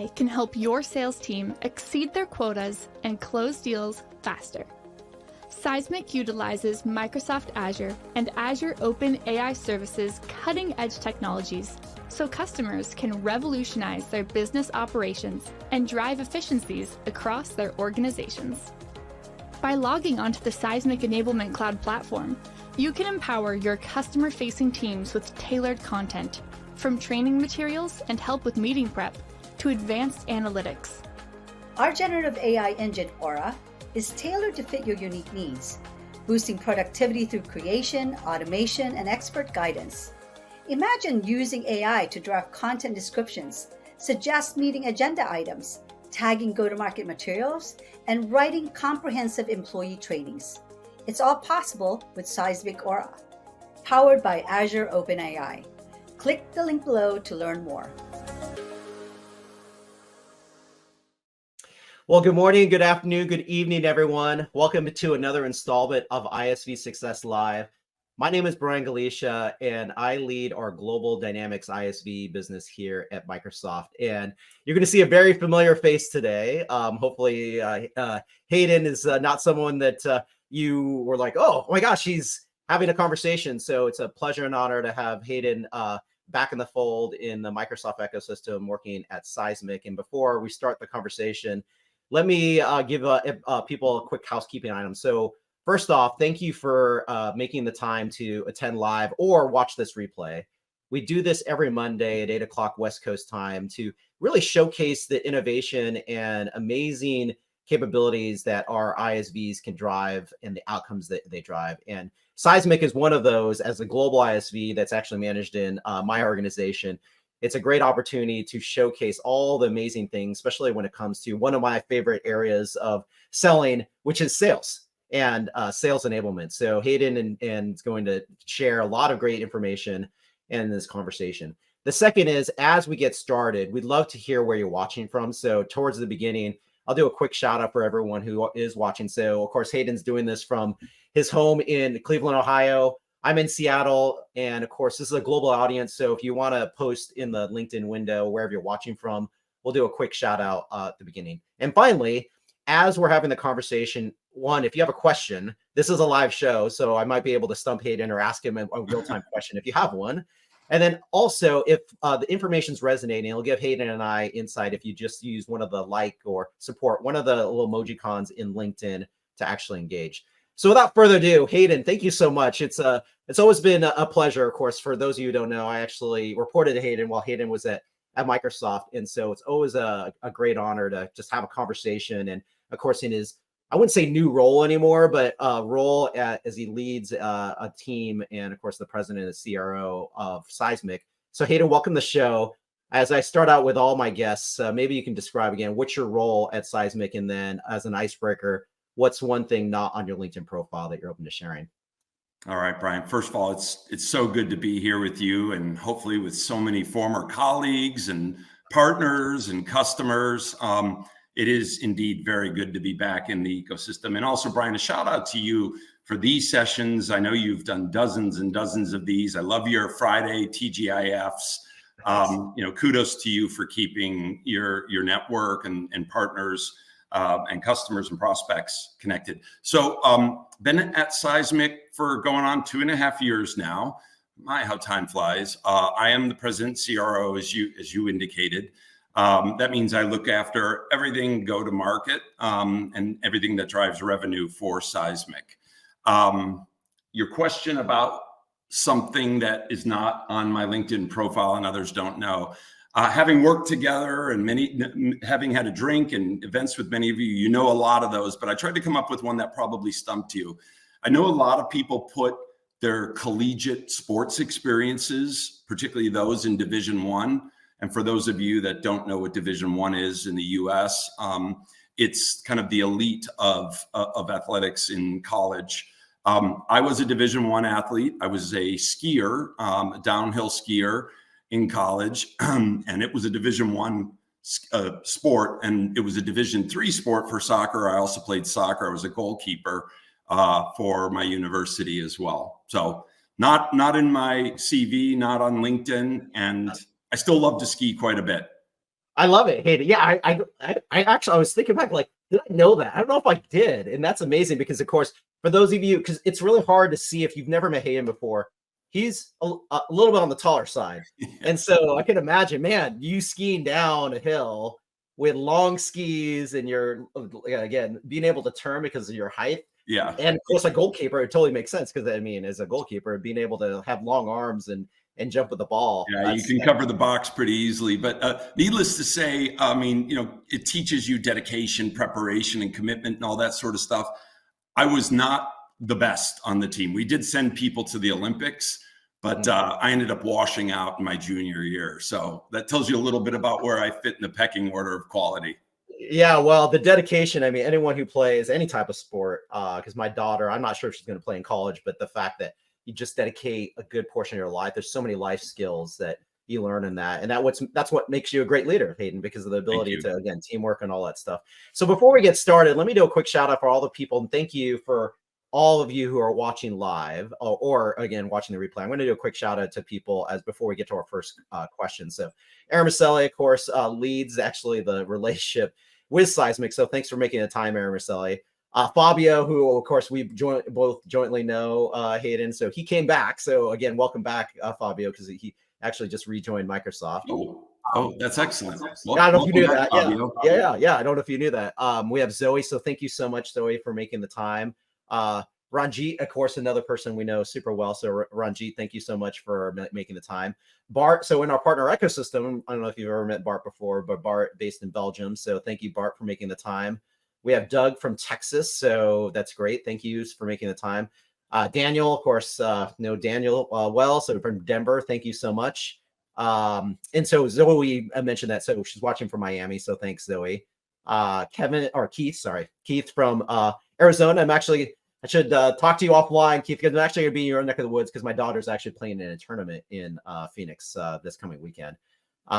AI can help your sales team exceed their quotas and close deals faster. Seismic utilizes Microsoft Azure and Azure Open AI Services cutting-edge technologies so customers can revolutionize their business operations and drive efficiencies across their organizations. By logging onto the Seismic Enablement Cloud platform, you can empower your customer-facing teams with tailored content, from training materials and help with meeting prep to advanced analytics. Our generative AI engine, 𝗦𝗲𝗀, is tailored to fit your unique needs, boosting productivity through creation, automation, and expert guidance. Imagine using AI to draft content descriptions, suggest meeting agenda items, tagging go-to-market materials, and writing comprehensive employee trainings. It's all possible with Seismic 𝗦𝗲𝗀, powered by Azure OpenAI. Click the link below to learn more. Well, good morning, good afternoon, good evening, everyone. Welcome to another installment of ISV Success Live. My name is 𝗦𝗽𝗲𝗀𝗀𝗀, and I lead our Global Dynamics ISV business here at Microsoft. And you're going to see a very familiar face today. Hopefully, Hayden is not someone that you were like, oh my gosh, he's having a conversation. So it's a pleasure and honor to have Hayden back in the fold in the Microsoft ecosystem working at Seismic. And before we start the conversation, let me give people a quick housekeeping item. So first off, thank you for making the time to attend live or watch this replay. We do this every Monday at 8 o'clock West Coast time to really showcase the innovation and amazing capabilities that our ISVs can drive and the outcomes that they drive. And Seismic is one of those. As a global ISV that's actually managed in my organization, it's a great opportunity to showcase all the amazing things, especially when it comes to one of my favorite areas of selling, which is sales and sales enablement. So Hayden and is going to share a lot of great information in this conversation. The second is, as we get started, we'd love to hear where you're watching from. So towards the beginning, I'll do a quick shout out for everyone who is watching. So of course, Hayden's doing this from his home in Cleveland, Ohio. I'm in Seattle. And of course, this is a global audience. So if you want to post in the LinkedIn window, wherever you're watching from, we'll do a quick shout out at the beginning. And finally, as we're having the conversation, one, if you have a question, this is a live show, so I might be able to stump Hayden or ask him a real-time question if you have one. And then also, if the information's resonating, it'll give Hayden and I insight if you just use one of the like or support one of the little emojicons in LinkedIn to actually engage. So without further ado, Hayden, thank you so much. It's always been a pleasure. Of course, for those of you who don't know, I actually reported to Hayden while Hayden was at Microsoft. And so it's always a great honor to just have a conversation. And of course, in his, I wouldn't say new role anymore, but role as he leads a team and of course, the president and CRO of Seismic. So Hayden, welcome to the show. As I start out with all my guests, maybe you can describe again, what's your role at Seismic? And then as an icebreaker, what's one thing not on your LinkedIn profile that you're open to sharing? All right, Brian. First of all, it's so good to be here with you and hopefully with so many former colleagues and partners and customers. It is indeed very good to be back in the ecosystem. And also, Brian, a shout out to you for these sessions. I know you've done dozens and dozens of these. I love your Friday TGIFs. Kudos to you for keeping your network and partners and customers and prospects connected. So been at Seismic for going on 2.5 years now. My, how time flies. I am the president CRO, as you indicated. That means I look after everything go to market and everything that drives revenue for Seismic. Your question about something that is not on my LinkedIn profile and others don't know. Having worked together and having had a drink and events with many of you, you know a lot of those, but I tried to come up with one that probably stumped you. I know a lot of people put their collegiate sports experiences, particularly those in Division I. And for those of you that don't know what Division I is in the US, it's kind of the elite of athletics in college. I was a Division I athlete. I was a skier, a downhill skier in college, and it was a Division I sport, and it was a Division III sport for soccer. I also played soccer. I was a goalkeeper for my university as well. So not in my CV, not on LinkedIn, and I still love to ski quite a bit. I love it, Hayden. Yeah, I actually I was thinking back, like, did I know that? I don't know if I did, and that's amazing because, of course, for those of you, because it's really hard to see if you've never met Hayden before. He's a little bit on the taller side, and so I can imagine, man, you skiing down a hill with long skis, and you're again being able to turn because of your height. Yeah. And of course, a goalkeeper, it totally makes sense because I mean, as a goalkeeper, being able to have long arms and jump with the ball. Yeah, you can cover the box pretty easily. But needless to say, I mean, it teaches you dedication, preparation, and commitment and all that sort of stuff. I was not the best on the team. We did send people to the Olympics, but I ended up washing out in my junior year. So that tells you a little bit about where I fit in the pecking order of quality. Yeah, well, the dedication, I mean, anyone who plays any type of sport, because my daughter, I'm not sure if she's going to play in college, but the fact that you just dedicate a good portion of your life, there's so many life skills that you learn in that. And that's what makes you a great leader, Hayden, because of the ability to, again, teamwork and all that stuff. So before we get started, let me do a quick shout out for all the people. And thank you for all of you who are watching live or again, watching the replay. I'm going to do a quick shout out to people before we get to our first question. So 𝗦𝗲𝗀𝗀𝗍𝗍, of course, leads actually the relationship with Seismic. So thanks for making the time, 𝗦𝗲𝗀𝗀𝗍𝗍. Fabio, who of course we both jointly know, Hayden. So he came back. So again, welcome back, Fabio, because he actually just rejoined Microsoft. Oh, that's excellent. Well, I don't know if you knew that. Yeah. I don't know if you knew that. We have Zoe. So thank you so much, Zoe, for making the time. Ranjit, of course, another person we know super well. So Ranjit, thank you so much for making the time. Bart, so in our partner ecosystem, I don't know if you've ever met Bart before, but Bart based in Belgium. So thank you, Bart, for making the time. We have Doug from Texas. So that's great. Thank you for making the time. Daniel, of course, know Daniel well. So from Denver, thank you so much. And so Zoe, I mentioned that. So she's watching from Miami. So thanks, Zoe. Keith from Arizona. I should talk to you offline, Keith, because I'm actually going to be in your neck of the woods because my daughter's actually playing in a tournament in Phoenix this coming weekend.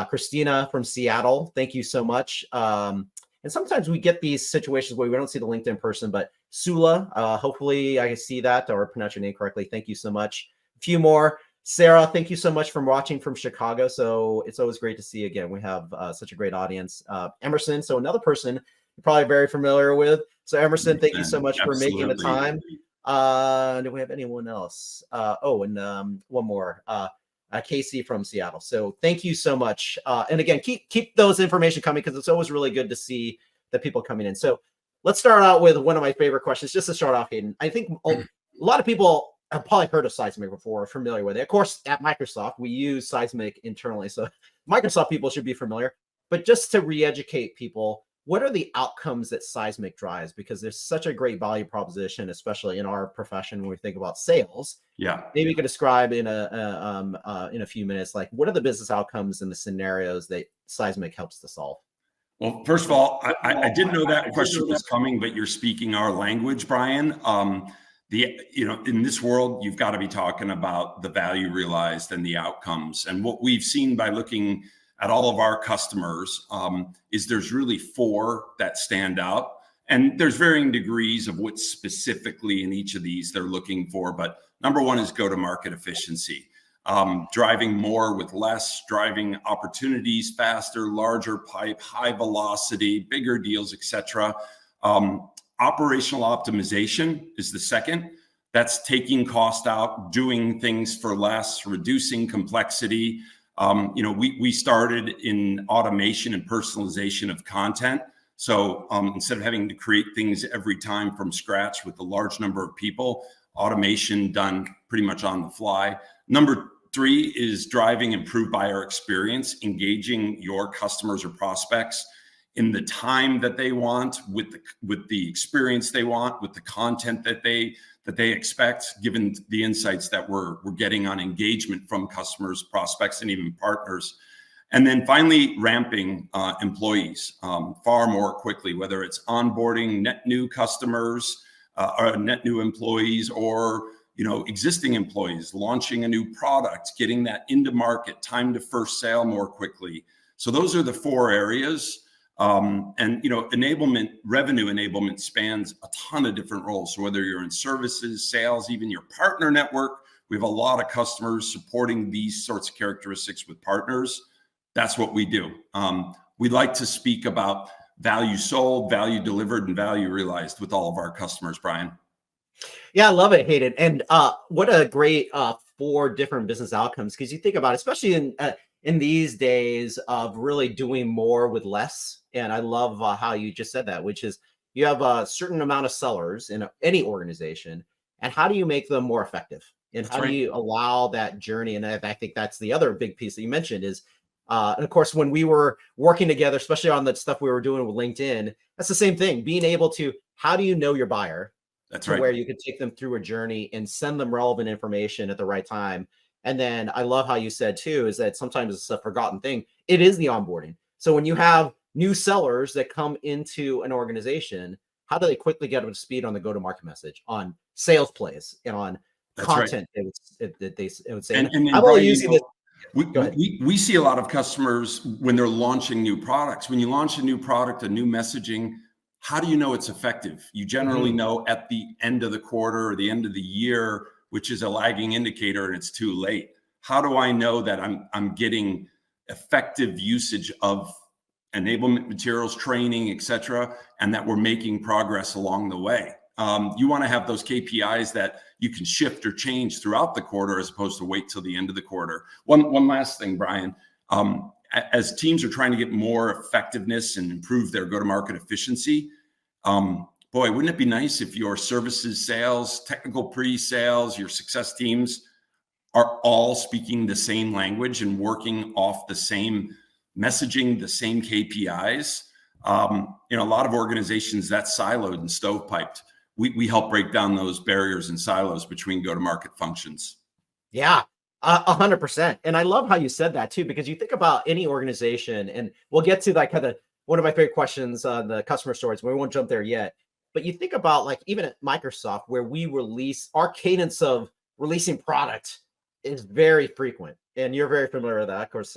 Christina from Seattle, thank you so much. And sometimes we get these situations where we don't see the LinkedIn person, but Sula, hopefully I can see that or pronounce your name correctly. Thank you so much. A few more. Sarah, thank you so much for watching from Chicago. So it's always great to see you again. We have such a great audience. Emerson, so another person you're probably very familiar with. So Emerson, thank you so much for making the time. Do we have anyone else? One more. Casey from Seattle. So thank you so much. And again, keep those information coming because it's always really good to see the people coming in. So let's start out with one of my favorite questions, just to start off, Hayden. I think a lot of people have probably heard of Seismic before, are familiar with it. Of course, at Microsoft, we use Seismic internally. So Microsoft people should be familiar. But just to re-educate people, what are the outcomes that Seismic drives? Because there's such a great value proposition, especially in our profession when we think about sales. Yeah. Maybe you could describe in a few minutes, like what are the business outcomes and the scenarios that Seismic helps to solve? Well, first of all, I didn't know that question was coming, but you're speaking our language, Brian. In this world, you've got to be talking about the value realized and the outcomes. And what we've seen by looking at all of our customers is there's really 4 that stand out. And there's varying degrees of what specifically in each of these they're looking for. But number 1 is go-to-market efficiency. Driving more with less, driving opportunities faster, larger pipe, high velocity, bigger deals, etc. Operational optimization is the second. That's taking cost out, doing things for less, reducing complexity. We started in automation and personalization of content. So instead of having to create things every time from scratch with a large number of people, automation done pretty much on the fly. Number 3 is driving improved buyer experience, engaging your customers or prospects in the time that they want, with the experience they want, with the content that they expect, given the insights that we're getting on engagement from customers, prospects, and even partners. And then finally, ramping employees far more quickly, whether it's onboarding net new customers or net new employees, or existing employees, launching a new product, getting that into market, time to first sale more quickly. So those are the 4 areas. Enablement, revenue enablement spans a ton of different roles. So whether you're in services, sales, even your partner network, we have a lot of customers supporting these sorts of characteristics with partners. That's what we do. We like to speak about value sold, value delivered, and value realized with all of our customers, Brian. Yeah, I love it, Hayden. And what a great 4 different business outcomes, because you think about it, especially in these days of really doing more with less. And I love how you just said that, which is you have a certain amount of sellers in any organization, and how do you make them more effective? And how do you allow that journey? And I think that's the other big piece that you mentioned is, and of course, when we were working together, especially on the stuff we were doing with LinkedIn, that's the same thing. Being able to, how do you know your buyer? That's right. Where you can take them through a journey and send them relevant information at the right time. And then I love how you said too, is that sometimes it's a forgotten thing. It is the onboarding. So when you have new sellers that come into an organization, how do they quickly get up to speed on the go-to-market message, on sales plays, and on content? Right. It would say. And I'm only using this. We see a lot of customers when they're launching new products. When you launch a new product, a new messaging, how do you know it's effective? You generally know at the end of the quarter or the end of the year, which is a lagging indicator, and it's too late. How do I know that I'm getting effective usage of enablement materials, training, et cetera, and that we're making progress along the way? You want to have those KPIs that you can shift or change throughout the quarter as opposed to wait till the end of the quarter. One last thing, Brian. As teams are trying to get more effectiveness and improve their go-to-market efficiency, boy, wouldn't it be nice if your services sales, technical pre-sales, your success teams are all speaking the same language and working off the same messaging, the same KPIs? A lot of organizations, that's siloed and stovepiped. We help break down those barriers and silos between go-to-market functions. Yeah. 100%. And I love how you said that too, because you think about any organization, and we'll get to like kind of one of my favorite questions on the customer stories. We won't jump there yet, but you think about like even at Microsoft, where we release, our cadence of releasing product is very frequent, and you're very familiar with that, of course,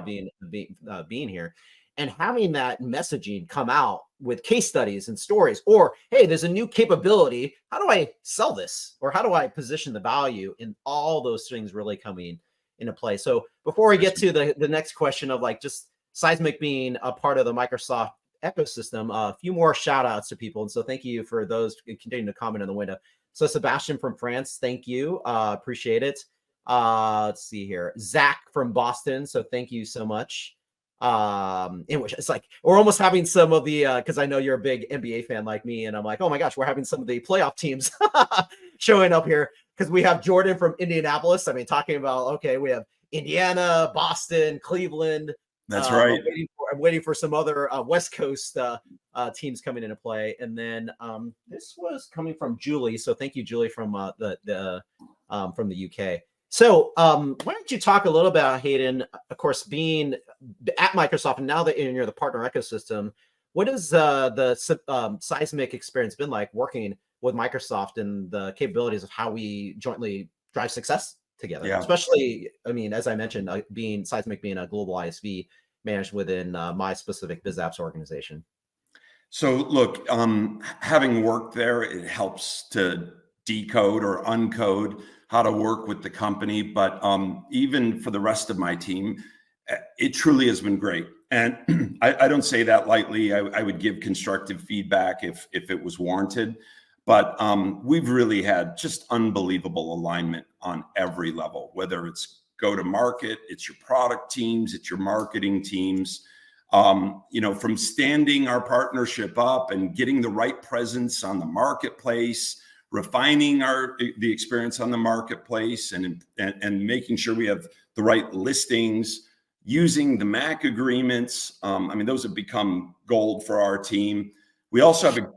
being here, and having that messaging come out with case studies and stories, or, hey, there's a new capability. How do I sell this? Or how do I position the value? And all those things really coming into play. So before we get to the next question of like just Seismic being a part of the Microsoft ecosystem, a few more shout outs to people. And so thank you for those continuing to comment in the window. So Sebastian from France, thank you. Appreciate it. Let's see here. Zach from Boston. So thank you so much. In which it's like we're almost having some of the because I know you're a big NBA fan like me, and I'm like, oh my gosh, we're having some of the playoff teams showing up here, because we have Jordan from Indianapolis. I mean, talking about, okay, we have Indiana, Boston, Cleveland. That's right. I'm waiting for some other West Coast teams coming into play, and then this was coming from Julie. So thank you, Julie, from the UK. So why don't you talk a little about, Hayden, of course, being at Microsoft, and now that you're the partner ecosystem, what has the Seismic experience been like working with Microsoft and the capabilities of how we jointly drive success together? Yeah. Especially, I mean, as I mentioned, Seismic being a global ISV managed within my specific BizApps organization. So look, having worked there, it helps to decode or uncode how to work with the company. But even for the rest of my team, it truly has been great. And I don't say that lightly. I would give constructive feedback if it was warranted. But we've really had just unbelievable alignment on every level, whether it's go-to-market, it's your product teams, it's your marketing teams. From standing our partnership up and getting the right presence on the marketplace, refining the experience on the marketplace, and making sure we have the right listings, using the MAC agreements. Those have become gold for our team. We also have a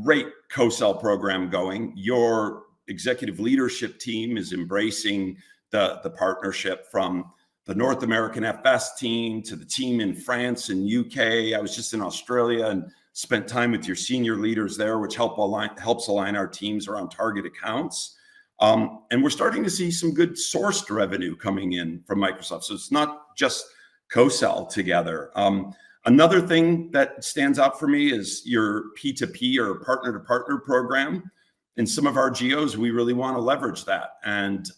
great co-sell program going. Your executive leadership team is embracing the partnership, from the North American FS team to the team in France and UK. I was just in Australia and spent time with your senior leaders there, which helps align our teams around target accounts. And we're starting to see some good sourced revenue coming in from Microsoft. So it's not just co-sell together. Another thing that stands out for me is your P2P or partner-to-partner program. In some of our geos, we really want to leverage that. And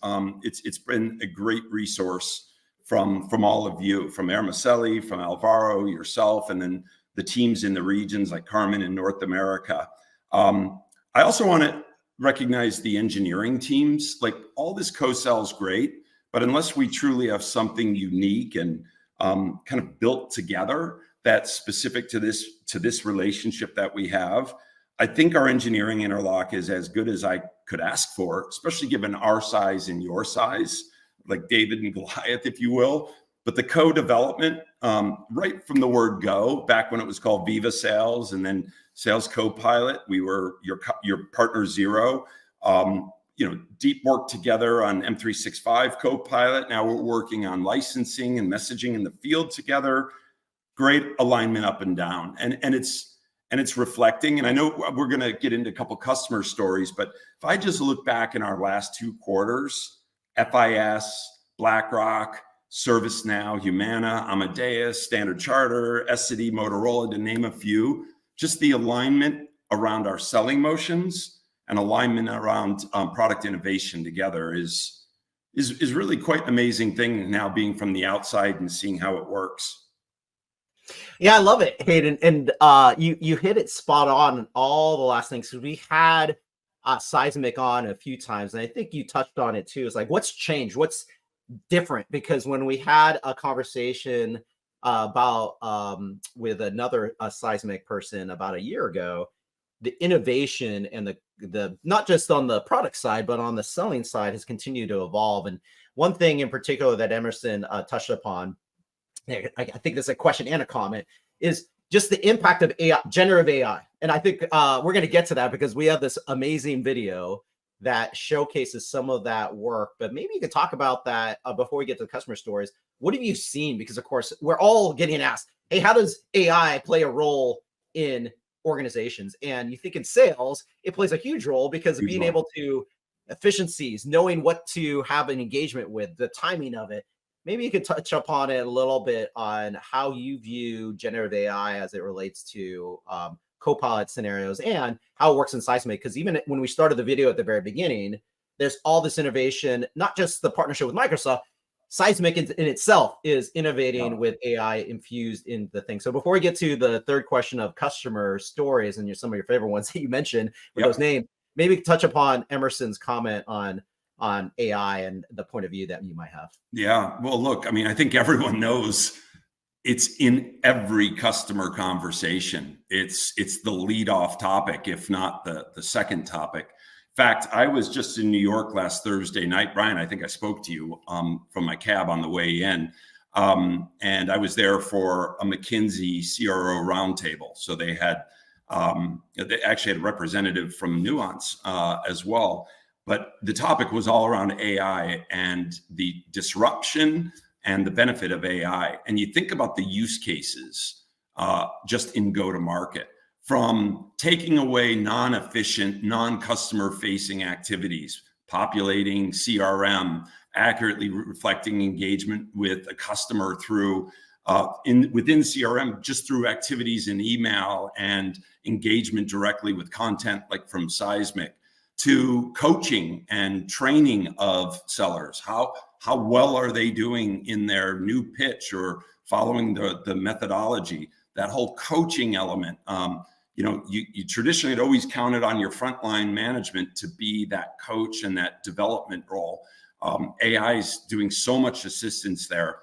it's been a great resource from all of you, from 𝗦𝗲𝗀𝗀𝗀, from Alvaro, yourself, and then the teams in the regions like Carmen in North America. I also want to recognize the engineering teams. Like, all this co-sell is great, but unless we truly have something unique and kind of built together that's specific to this relationship that we have, I think our engineering interlock is as good as I could ask for, especially given our size and your size, like David and Goliath, if you will. But the co-development, right from the word go, back when it was called Viva Sales and then Sales Copilot, we were your partner zero. Deep work together on 𝗦𝗲𝗀𝗀𝗀 Copilot. Now we're working on licensing and messaging in the field together. Great alignment up and down, and it's reflecting. And I know we're going to get into a couple customer stories, but if I just look back in our last 2 quarters, FIS, BlackRock, ServiceNow, Humana, Amadeus, Standard Chartered, SCD, Motorola, to name a few, just the alignment around our selling motions and alignment around product innovation together is really quite an amazing thing now, being from the outside and seeing how it works. Yeah, I love it, Hayden. And you hit it spot on all the last things. So we had Seismic on a few times, and I think you touched on it too. It's like, what's changed? What's different? Because when we had a conversation about with another Seismic person about a year ago, the innovation and the not just on the product side, but on the selling side has continued to evolve. And one thing in particular that Emerson touched upon, I think there's a question and a comment, is just the impact of AI, generative AI. And I think we're going to get to that because we have this amazing video that showcases some of that work. But maybe you could talk about that before we get to the customer stories. What have you seen? Because, of course, we're all getting asked, hey, how does AI play a role in organizations? And you think in sales, it plays a huge role because of being able to efficiencies, knowing what to have an engagement with, the timing of it. Maybe you could touch upon it a little bit on how you view generative AI as it relates to Copilot scenarios and how it works in Seismic. Because even when we started the video at the very beginning, there's all this innovation, not just the partnership with Microsoft. Seismic in itself is innovating with AI infused in the thing. So before we get to the third question of customer stories and some of your favorite ones that you mentioned with those names, maybe touch upon Emerson's comment on AI and the point of view that you might have. Yeah, well, look, I mean, I think everyone knows it's in every customer conversation. It's the lead off topic, if not the second topic. In fact, I was just in New York last Thursday night. Brian, I think I spoke to you from my cab on the way in. And I was there for a McKinsey CRO roundtable. So they actually had a representative from Nuance as well. But the topic was all around AI and the disruption and the benefit of AI. And you think about the use cases just in go-to-market, from taking away non-efficient, non-customer facing activities, populating CRM, accurately reflecting engagement with a customer through within CRM, just through activities in email and engagement directly with content like from Seismic, to coaching and training of sellers. How well are they doing in their new pitch or following the methodology? That whole coaching element. You traditionally had always counted on your frontline management to be that coach and that development role. AI is doing so much assistance there,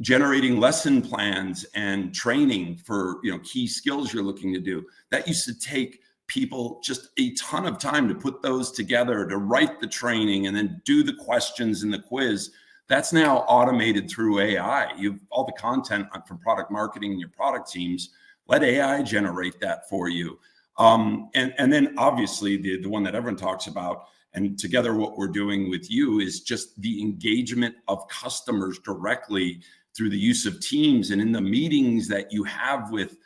generating lesson plans and training for key skills you're looking to do. That used to take people just a ton of time to put those together, to write the training and then do the questions and the quiz. That's now automated through AI. You've all the content from product marketing and your product teams. Let AI generate that for you. And then obviously the one that everyone talks about, and together what we're doing with you is just the engagement of customers directly through the use of Teams and in the meetings that you have with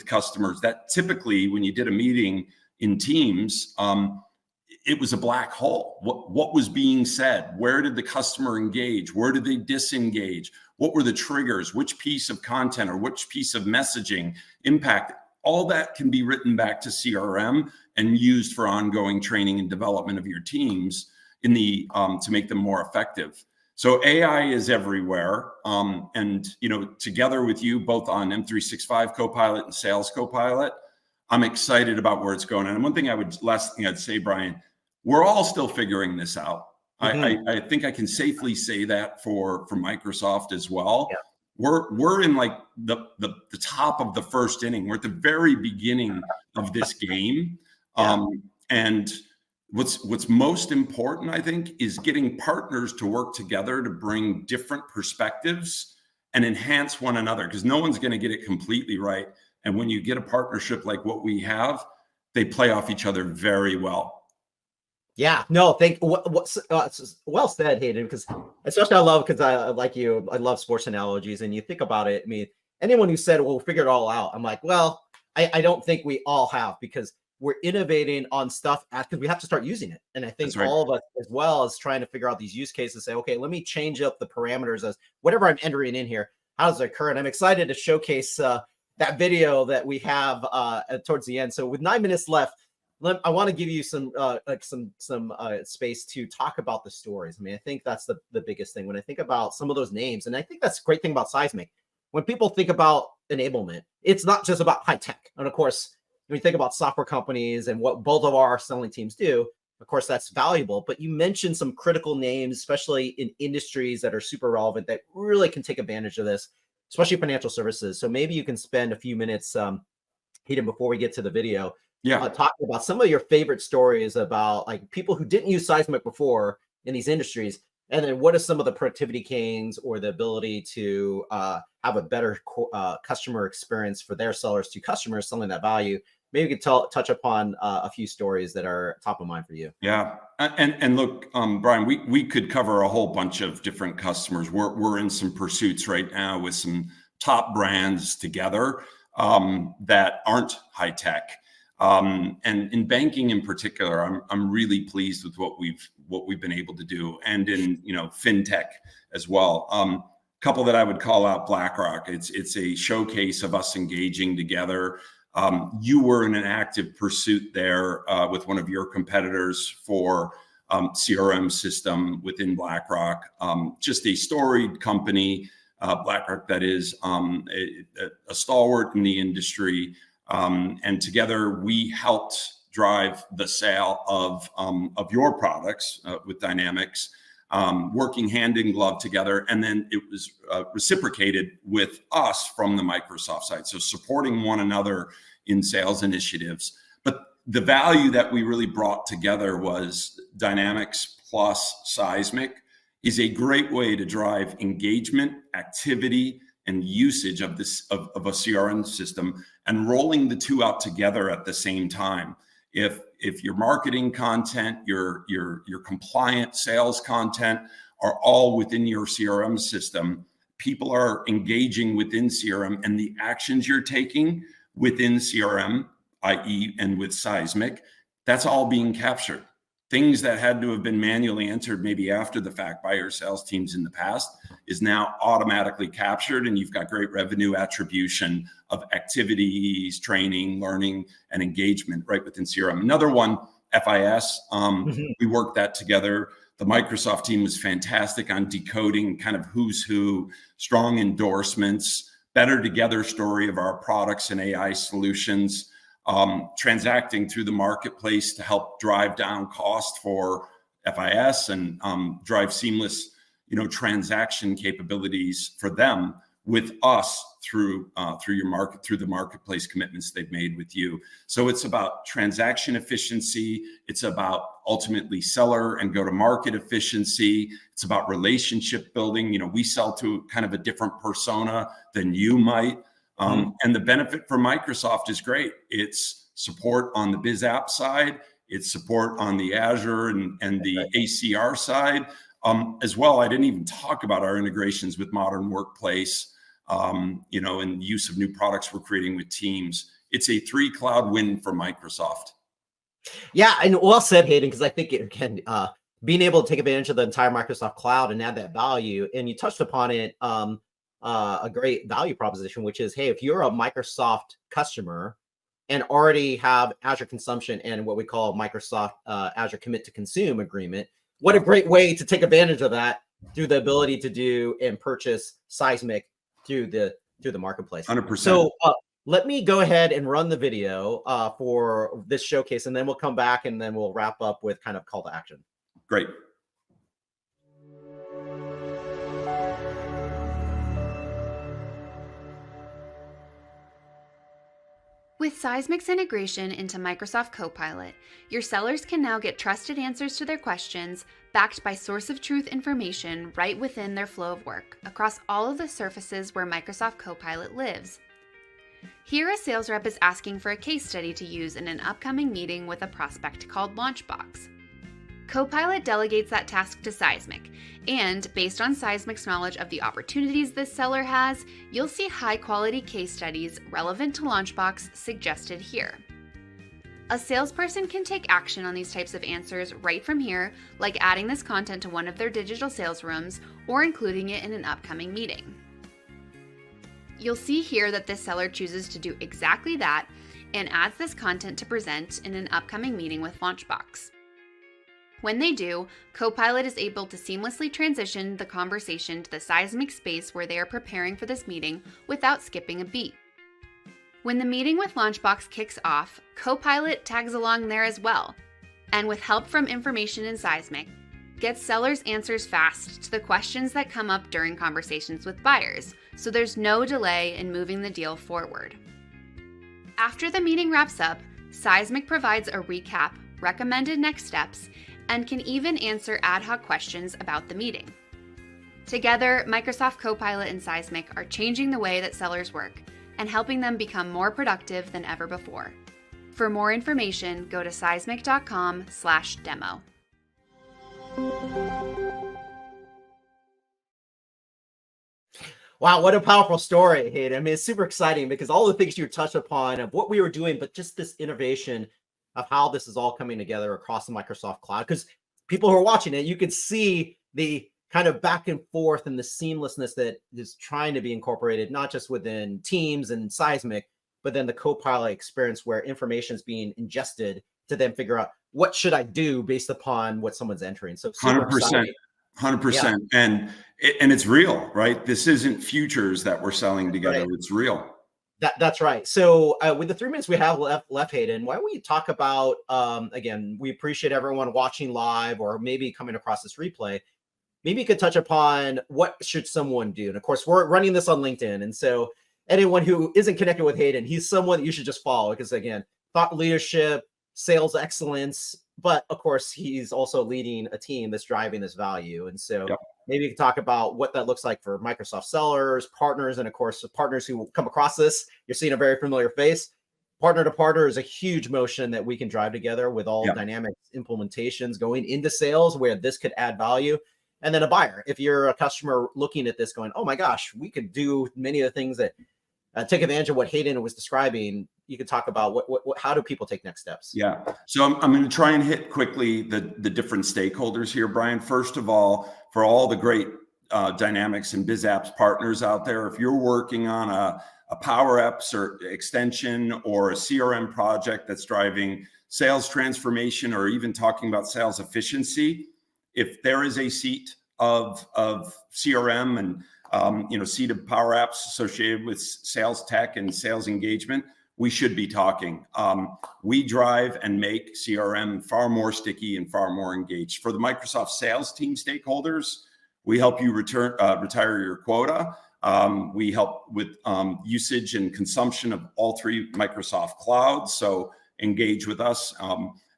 customers. That typically when you did a meeting in Teams, it was a black hole. What was being said? Where did the customer engage? Where did they disengage? What were the triggers? Which piece of content or which piece of messaging impact? All that can be written back to CRM and used for ongoing training and development of your teams to make them more effective. So AI is everywhere. And, together with you both on 𝗦𝗲𝗀𝗀𝗀𝗀 Copilot and Sales Copilot, I'm excited about where it's going. And last thing I'd say, Brian, we're all still figuring this out. I think I can safely say that for Microsoft as well. Yeah. We're in like the top of the first inning. We're at the very beginning of this game. Yeah. And what's most important, I think, is getting partners to work together to bring different perspectives and enhance one another, because no one's going to get it completely right. And when you get a partnership like what we have, they play off each other very well. Yeah, no, well said, Hayden, because especially I like you, I love sports analogies, and you think about it. I mean, anyone who said, well, we'll figure it all out, I'm like, well, I don't think we all have, because we're innovating on stuff because we have to start using it. And I think all of us, as well as trying to figure out these use cases, say, okay, let me change up the parameters as whatever I'm entering in here, how does it occur? And I'm excited to showcase that video that we have towards the end. So with 9 minutes left, I want to give you some space to talk about the stories. I mean, I think that's the biggest thing when I think about some of those names. And I think that's a great thing about Seismic. When people think about enablement, it's not just about high tech. And of course, when you think about software companies and what both of our selling teams do, of course, that's valuable. But you mentioned some critical names, especially in industries that are super relevant, that really can take advantage of this, especially financial services. So maybe you can spend a few minutes, Hayden, before we get to the video, talking about some of your favorite stories about like people who didn't use Seismic before in these industries. And then what are some of the productivity gains or the ability to have a better customer experience for their sellers to customers selling that value? Maybe you could touch upon a few stories that are top of mind for you. Yeah. And look, Brian, we could cover a whole bunch of different customers. We're in some pursuits right now with some top brands together that aren't high tech. And in banking in particular, I'm really pleased with what we've been able to do, and in fintech as well. Couple that I would call out: BlackRock. It's a showcase of us engaging together. You were in an active pursuit there with one of your competitors for CRM system within BlackRock. Just a storied company, BlackRock, that is a stalwart in the industry. And together we helped drive the sale of your products with Dynamics, working hand in glove together. And then it was reciprocated with us from the Microsoft side. So supporting one another in sales initiatives. But the value that we really brought together was Dynamics plus Seismic is a great way to drive engagement, activity, and usage of a CRM system, and rolling the two out together at the same time. If your marketing content, your compliant sales content are all within your CRM system, people are engaging within CRM, and the actions you're taking within CRM, i.e., and with Seismic, that's all being captured. Things that had to have been manually entered maybe after the fact by your sales teams in the past is now automatically captured, and you've got great revenue attribution of activities, training, learning, and engagement right within CRM. Another one, FIS, we worked that together. The Microsoft team was fantastic on decoding kind of who's who, strong endorsements, better together story of our products and AI solutions, transacting through the marketplace to help drive down cost for FIS and drive seamless, transaction capabilities for them with us through the marketplace commitments they've made with you. So it's about transaction efficiency. It's about ultimately seller and go-to-market efficiency. It's about relationship building. We sell to kind of a different persona than you might. And the benefit for Microsoft is great. It's support on the biz app side. It's support on the Azure and the ACR side as well. I didn't even talk about our integrations with Modern Workplace, and use of new products we're creating with Teams. It's a 3-cloud win for Microsoft. Yeah, and well said, Hayden, because I think it can being able to take advantage of the entire Microsoft cloud and add that value. And you touched upon it, a great value proposition, which is, hey, if you're a Microsoft customer and already have Azure consumption and what we call Microsoft Azure commit to consume agreement, what a great way to take advantage of that through the ability to do and purchase Seismic through the marketplace. 100%. So let me go ahead and run the video for this showcase, and then we'll come back and then we'll wrap up with kind of call to action. Great. With Seismic's integration into Microsoft Copilot, your sellers can now get trusted answers to their questions, backed by source of truth information right within their flow of work, across all of the surfaces where Microsoft Copilot lives. Here, a sales rep is asking for a case study to use in an upcoming meeting with a prospect called Launchbox. Copilot delegates that task to Seismic, and based on Seismic's knowledge of the opportunities this seller has, you'll see high-quality case studies relevant to Launchbox suggested here. A salesperson can take action on these types of answers right from here, like adding this content to one of their digital sales rooms or including it in an upcoming meeting. You'll see here that this seller chooses to do exactly that and adds this content to present in an upcoming meeting with Launchbox. When they do, Copilot is able to seamlessly transition the conversation to the Seismic space where they are preparing for this meeting without skipping a beat. When the meeting with Launchbox kicks off, Copilot tags along there as well, and with help from information in Seismic, gets sellers answers fast to the questions that come up during conversations with buyers, so there's no delay in moving the deal forward. After the meeting wraps up, Seismic provides a recap, recommended next steps, and can even answer ad hoc questions about the meeting. Together, Microsoft Copilot and Seismic are changing the way that sellers work and helping them become more productive than ever before. For more information, go to seismic.com/demo. Wow, what a powerful story, Hayden. I mean, it's super exciting because all the things you touched upon of what we were doing, but just this innovation of how this is all coming together across the Microsoft cloud. Because people who are watching it, you can see the kind of back and forth and the seamlessness that is trying to be incorporated, not just within Teams and Seismic, but then the Copilot experience where information is being ingested to then figure out what should I do based upon what someone's entering. So 100%. 100%. And it's real, right? This isn't futures that we're selling together. Right. It's real. That's right. So with the 3 minutes we have left, Hayden, why don't we talk about, again, we appreciate everyone watching live or maybe coming across this replay. Maybe you could touch upon what should someone do. And of course, we're running this on LinkedIn. And so anyone who isn't connected with Hayden, he's someone that you should just follow because, again, thought leadership, sales excellence, but of course, he's also leading a team that's driving this value. And so maybe you can talk about what that looks like for Microsoft sellers, partners, and of course, partners who come across this. You're seeing a very familiar face. Partner to partner is a huge motion that we can drive together with all Dynamics implementations going into sales where this could add value. And then a buyer, if you're a customer looking at this going, oh my gosh, we could do many of the things that take advantage of what Hayden was describing. You could talk about how do people take next steps? Yeah. So I'm going to try and hit quickly the different stakeholders here, Brian. First of all, for all the great Dynamics and BizApps partners out there, if you're working on a Power Apps or extension or a CRM project that's driving sales transformation or even talking about sales efficiency, if there is a seat of CRM and seat of Power Apps associated with sales tech and sales engagement, we should be talking. We drive and make CRM far more sticky and far more engaged. For the Microsoft sales team stakeholders, we help you retire your quota. We help with usage and consumption of all 3 Microsoft clouds. So engage with us.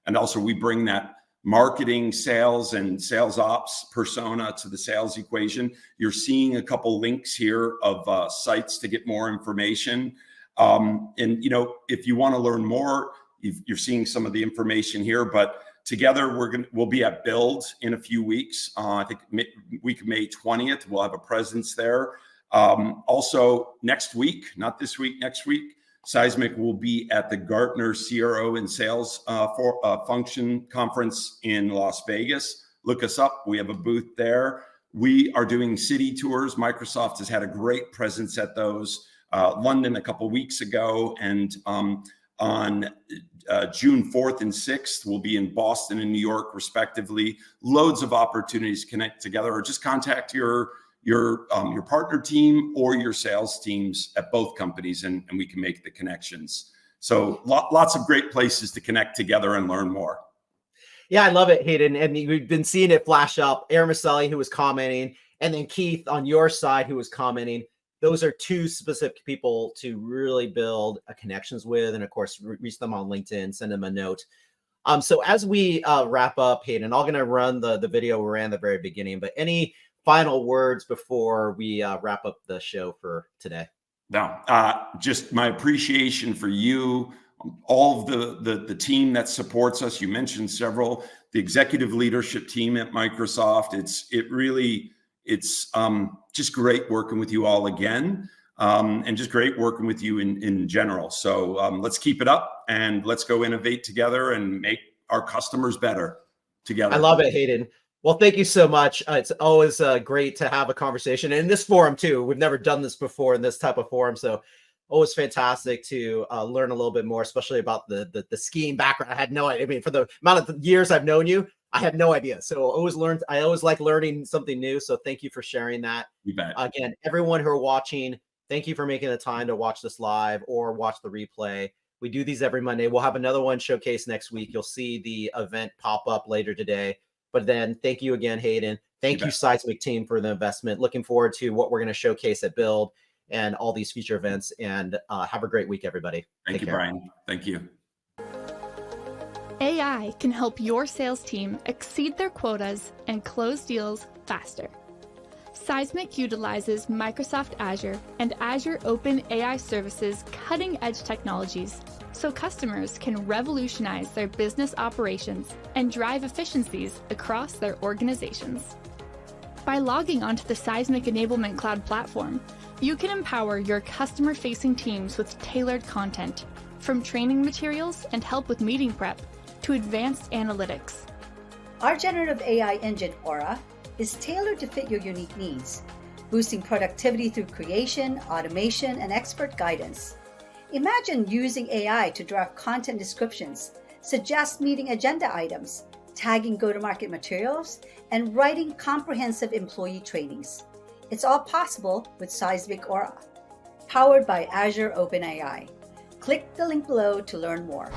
And also we bring that marketing, sales, and sales ops persona to the sales equation. You're seeing a couple links here of sites to get more information. And if you want to learn more, you're seeing some of the information here. But together, we'll be at Build in a few weeks. I think week of May 20th, we'll have a presence there. Also, next week, not this week, next week, Seismic will be at the Gartner CRO and Sales Function Conference in Las Vegas. Look us up. We have a booth there. We are doing city tours. Microsoft has had a great presence at those. London a couple weeks ago, and on June 4th and 6th. We'll be in Boston and New York, respectively. Loads of opportunities to connect together, or just contact your partner team or your sales teams at both companies, and we can make the connections. So lots of great places to connect together and learn more. Yeah, I love it, Hayden. And we've been seeing it flash up. 𝗦𝗲𝗀𝗀𝗀𝗀, who was commenting, and then Keith on your side, who was commenting. Those are two specific people to really build connections with, and of course, reach them on LinkedIn, send them a note. So as we wrap up, Hayden, I'm going to run the video we ran at the very beginning, but any final words before we wrap up the show for today? No, just my appreciation for you, all of the team that supports us. You mentioned several, the executive leadership team at Microsoft. It's just great working with you all again, and just great working with you in general. So let's keep it up, and let's go innovate together and make our customers better together. I love it, Hayden. Well, thank you so much. It's always great to have a conversation, and in this forum too. We've never done this before in this type of forum, so always fantastic to learn a little bit more, especially about the skiing background. I had no idea. I mean, for the amount of years I've known you, I had no idea. So I always like learning something new. So thank you for sharing that. You bet. Again, everyone who are watching, thank you for making the time to watch this live or watch the replay. We do these every Monday. We'll have another one showcase next week. You'll see the event pop up later today. But then thank you again, Hayden. Thank you, Seismic team, for the investment. Looking forward to what we're going to showcase at Build and all these future events. And have a great week, everybody. Thank you, Brian. Thank you. AI can help your sales team exceed their quotas and close deals faster. Seismic utilizes Microsoft Azure and Azure Open AI Services cutting-edge technologies so customers can revolutionize their business operations and drive efficiencies across their organizations. By logging onto the Seismic Enablement Cloud platform, you can empower your customer-facing teams with tailored content, from training materials and help with meeting prep to advanced analytics. Our generative AI engine, 𝗦𝗲𝗀𝗀𝗀𝗀, is tailored to fit your unique needs, boosting productivity through creation, automation, and expert guidance. Imagine using AI to draft content descriptions, suggest meeting agenda items, tagging go-to-market materials, and writing comprehensive employee trainings. It's all possible with Seismic 𝗦𝗲𝗀𝗀𝗀𝗀, powered by Azure OpenAI. Click the link below to learn more.